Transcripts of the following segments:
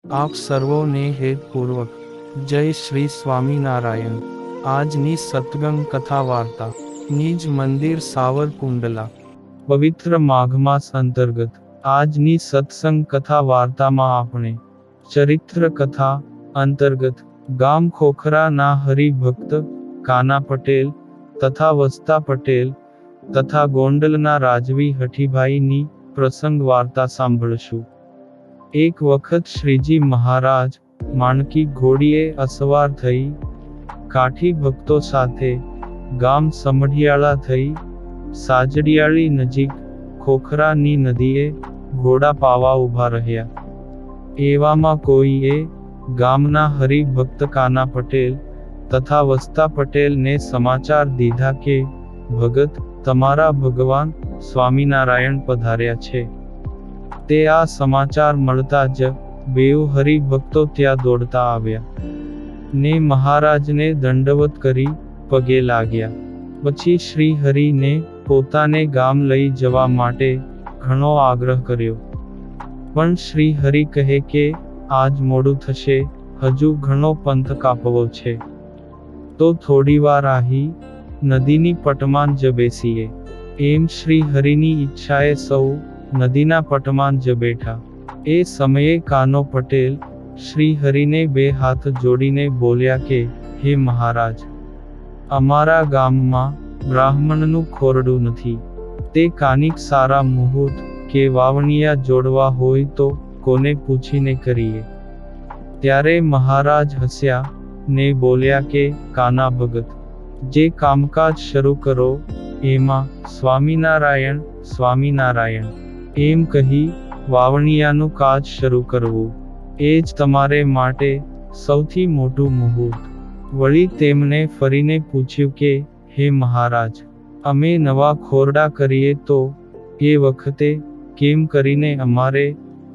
આપ સર્વોને હેતપૂર્વક જય શ્રી સ્વામિનારાયણ। આજની સત્સંગ કથા વાર્તા નિજ મંદિર સાવરકુંડલા, પવિત્ર માઘ માસ અંતર્ગત આજની સત્સંગ કથા વાર્તામાં આપણે ચરિત્ર કથા અંતર્ગત ગામ ખોખરાના હરિભક્ત કાના પટેલ તથા વસ્તા પટેલ તથા ગોંડલના રાજવી હઠીભાઈની પ્રસંગ વાર્તા સાંભળશું। એક વખત શ્રીજી મહારાજ માણકી ઘોડીએ અસવાર થઈ કાઠી ભક્તો સાથે ગામ સમઢિયાળા થઈ સાજડિયાળી નજીક ખોખરાની નદીએ ઘોડા પાવા ઊભા રહ્યા। એવામાં કોઈએ ગામના હરિભક્ત કાના પટેલ તથા વસ્તા પટેલને સમાચાર દીધા કે ભગત, તમારા ભગવાન સ્વામિનારાયણ પધાર્યા છે। તે આ સમાચાર મળતા જ બેઉ હરિભક્તો ત્યાં દોડતા આવ્યા ને મહારાજને દંડવત કરી પગે લાગ્યા। પછી શ્રી હરિને પોતાને ગામ લઈ જવા માટે ઘણો આગ્રહ કર્યો, પણ શ્રી હરિ કહે કે આજ મોડું થશે, હજુ ઘણો પંથ કાપવો છે, તો થોડીવાર આહી નદીની પટમાં જ બેસીએ। એમ શ્રી હરિની ઈચ્છાએ સૌ નદીના પટમાં જ બેઠા। એ સમયે કાનો પટેલ શ્રી હરિને બે હાથ જોડીને બોલ્યા કે હે મહારાજ, અમારા ગામમાં બ્રાહ્મણનું ખોરડું નથી, તે કાનિક સારા મુહૂર્ત કે વાવણિયા જોડવા હોય તો કોને પૂછીને કરીએ? ત્યારે મહારાજ હસ્યા ને બોલ્યા કે કાના ભગત, જે કામકાજ શરૂ કરો એમાં સ્વામિનારાયણ સ્વામિનારાયણ એમ કહી વાવણિયાનું કાજ શરૂ કરવું, એ જ તમારે માટે સૌથી મોટું મુહૂર્ત। વળી તેમણે ફરીને પૂછ્યું કે હે મહારાજ, અમે નવા ખોરડા કરીએ તો એ વખતે કેમ કરીને અમારે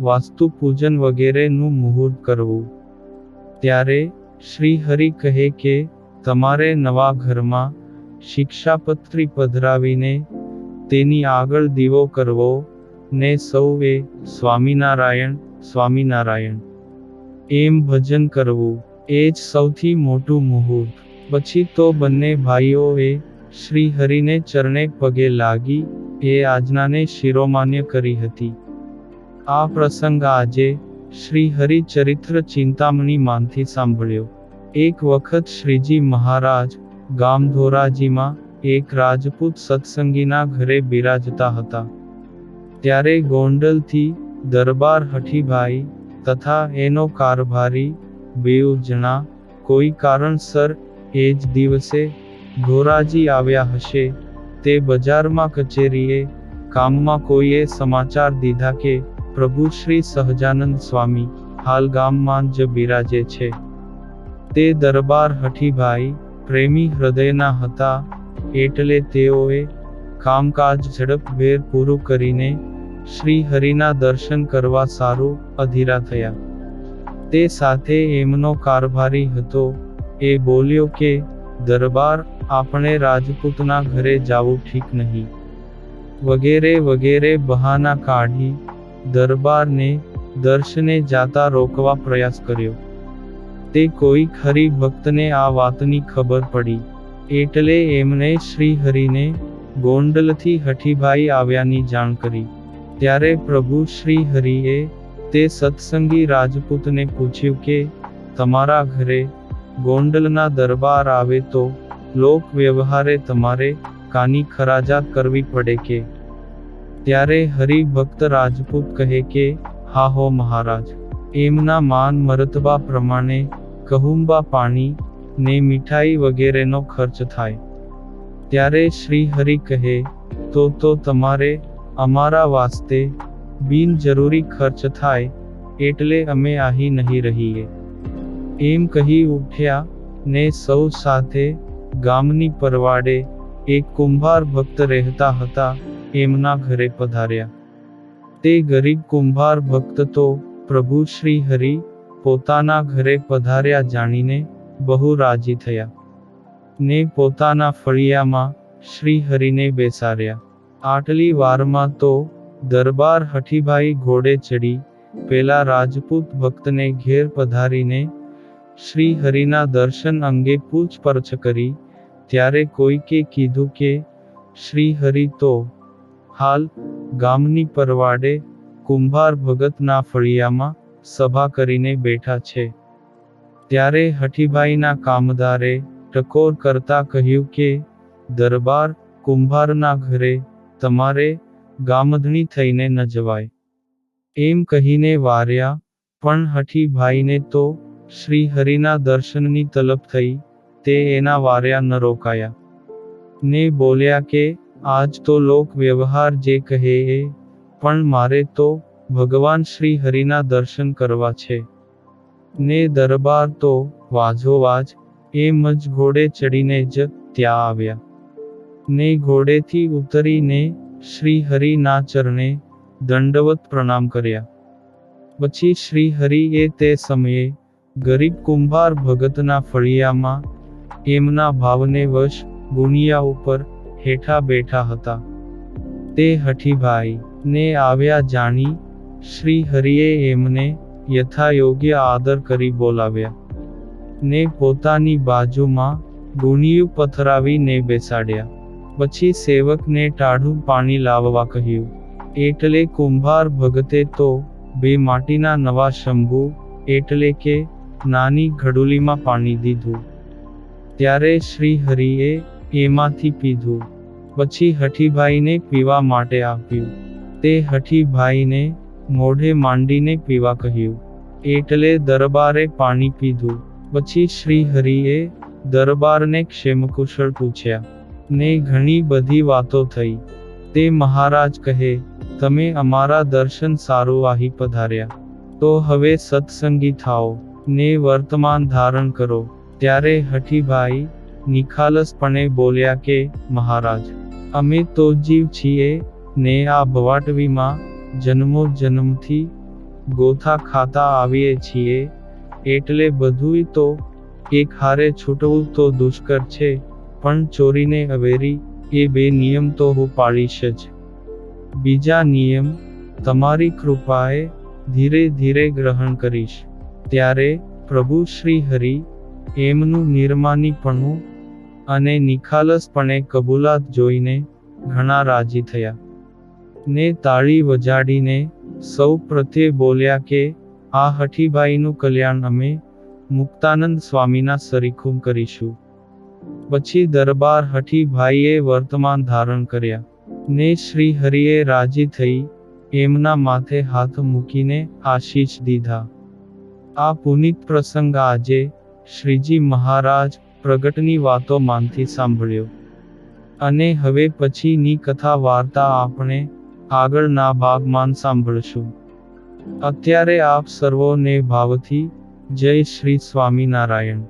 વાસ્તુ પૂજન વગેરેનું મુહૂર્ત કરવું? ત્યારે શ્રી હરિ કહે કે તમારે નવા ઘરમાં શિક્ષાપત્રી પધરાવીને તેની આગળ દીવો કરવો ને સૌએ સ્વામિનારાયણ સ્વામિનારાયણ એમ ભજન કરવું, એ જ સૌથી મોટું મુહૂર્ત। પછી તો બંને ભાઈઓએ શ્રી હરિને ચરણે પગે લાગી એ આજ્ઞાને શિરોમાન્ય કરી હતી। આ પ્રસંગ આજે શ્રી હરિ ચરિત્ર ચિંતામણી માંથી સાંભળ્યો। એક વખત શ્રીજી મહારાજ ગામ ધોરાજીમાં એક રાજપૂત સત્સંગીના ઘરે બિરાજતા હતા। ત્યારે ગોંડલથી દરબાર હઠીભાઈ તથા એનો કારભારી બેઉ જણા કોઈ કારણસર એ જ દિવસે ધોરાજી આવ્યા હશે। તે બજારમાં કચેરીએ કામમાં કોઈએ સમાચાર દીધા કે પ્રભુ શ્રી સહજાનંદ સ્વામી હાલ ગામમાં જ બિરાજે છે। તે દરબાર હઠીભાઈ પ્રેમી હૃદયના હતા, એટલે તેઓએ કામકાજ ઝડપભેર પૂરું કરીને શ્રી હરિના દર્શન કરવા સારું અધીરા થયા। તે સાથે એમનો કારભારી હતો એ બોલ્યો કે દરબાર, આપણે રાજપૂતના ઘરે જાવું ઠીક નહીં, વગેરે વગેરે બહાના કાઢી દરબારને દર્શને જાતા રોકવા પ્રયાસ કર્યો। તે કોઈક હરિભક્તને આ વાતની ખબર પડી, એટલે એમણે શ્રી હરિને ગોંડલથી હઠીભાઈ આવ્યાની જાણ કરી। ત્યારે પ્રભુ શ્રી હરિએ તે સત્સંગી રાજપૂતને પૂછ્યું કે તમારા ઘરે ગોંડલના દરબાર આવે તો લોક વ્યવહારે તમારે કાની ખરાજાત કરવી પડે કે? ત્યારે હરિભક્ત રાજપૂત કહે કે હા હો મહારાજ, એમના માન મરતબા પ્રમાણે કહુંબા પાણી ને મીઠાઈ વગેરેનો ખર્ચ થાય। ત્યારે શ્રી હરિ કહે તો તમારે અમારા વાસ્તે બિનજરૂરી ખર્ચ થાય, એટલે અમે આહી નહીં રહીએ। એમ કહી ઉઠ્યા ને સૌ સાથે ગામની પરવાડે એક કુંભાર ભક્ત રહેતા હતા એમના ઘરે પધાર્યા। તે ગરીબ કુંભાર ભક્ત તો પ્રભુ શ્રી હરિ પોતાના ઘરે પધાર્યા જાણીને બહુ રાજી થયા ને પોતાના ફળિયામાં શ્રી હરિને બેસાડ્યા। આટલી વારમાં તો દરબાર હઠીભાઈ ઘોડે ચડી પેલા રાજપૂત ભક્તને ઘેર પધારીને શ્રી હરિના દર્શન અંગે પૂછપરછ કરી, ત્યારે કોઈકે કીધું કે શ્રી હરિ તો હાલ ગામની પરવાડે કુંભાર ભગતના ફળિયામાં સભા કરીને બેઠા છે. ત્યારે હઠીભાઈના કામદારે ટકોર કરતા કહ્યું કે દરબાર કુંભારના ઘરે તમારે ગામધણી થઈને ન જવાય. એમ કહીને વાર્યા, પણ હઠીભાઈને તો શ્રી હરિના દર્શનની તલબ થઈ, તે એના વાર્યા ન રોકાયા. ને બોલ્યા કે આજ તો લોક વ્યવહાર જે કહે એ, પણ મારે તો ભગવાન શ્રી હરિના દર્શન કરવા છે. ને દરબાર તો વાજોવાજ એમ જ ઘોડે ચડીને જ ત્યાં આવ્યા. ને ઘોડેથી ઉતરીને શ્રી હરિના ચરણે દંડવત પ્રણામ કર્યા. પછી શ્રી હરિએ તે સમયે ગરીબ કુંભાર ભગતના ફળિયામાં એમના ભાવને વશ ગુણિયા ઉપર હેઠા બેઠા હતા. તે હઠીભાઈ ને આવ્યા જાણી શ્રી હરિએ એમને યથાયોગ્ય આદર કરી બોલાવ્યા. ને પોતાની બાજુમાં ગુણિયું પથરાવીને બેસાડ્યા. પછી સેવકને ટાઢું પાણી લાવવા કહ્યું. એટલે કુંભાર ભગતે તો બે માટીના નવા શંભુ એટલે કે નાની ઘડુલીમાં પાણી દીધું. ત્યારે શ્રી હરિએ એમાંથી પીધું. પછી હઠીભાઈને પીવા માટે આપ્યું. તે હઠીભાઈને મોઢે માંડીને પીવા કહ્યું. એટલે દરબારે પાણી પીધું. પછી શ્રી હરિએ દરબારને ક્ષેમકુશળ પૂછ્યા. ને ઘણી બધી વાતો થઈ. તે મહારાજ કહે, તમે અમારા દર્શન સારું આહી પધાર્યા, તો હવે સત્સંગી થાઓ, ને વર્તમાન ધારણ કરો. ત્યારે હઠીભાઈ નિખાલસપણે બોલ્યા કે મહારાજ, અમે તો જીવ છીએ, ને આ ભવાટવીમાં જન્મો જન્મથી ગોથા ખાતા આવીએ છીએ, એટલે બધુંય તો એક હારે છૂટવું તો દુષ્કર છે, પણ ચોરીને અવેરી એ બે નિયમ તો હું પાળીશ જ. બીજા નિયમ તમારી કૃપાએ ધીરે ધીરે ગ્રહણ કરીશ. ત્યારે પ્રભુ શ્રી હરિ એમનું નિર્માનીપણું અને નિખાલસપણે કબૂલાત જોઈને ઘણા રાજી થયા. ને તાળી વજાડીને સૌ પ્રત્યે બોલ્યા કે આ હઠીભાઈનું કલ્યાણ અમે મુક્તાનંદ સ્વામીના સરીખું કરીશું. પછી દરબાર હઠીભાઈએ વર્તમાન ધારણ કર્યા. ને શ્રી હરિએ રાજી થઈ એમના માથે હાથ મૂકીને આશીષ દીધા. આ પુનિત પ્રસંગ આજે શ્રીજી મહારાજ પ્રગટની વાતો માંથી સાંભળ્યો. અને હવે પછીની કથા વાર્તા આપણે આગળના ભાગમાં સાંભળશું. અત્યારે આપ સર્વોને ભાવથી જય શ્રી સ્વામિનારાયણ.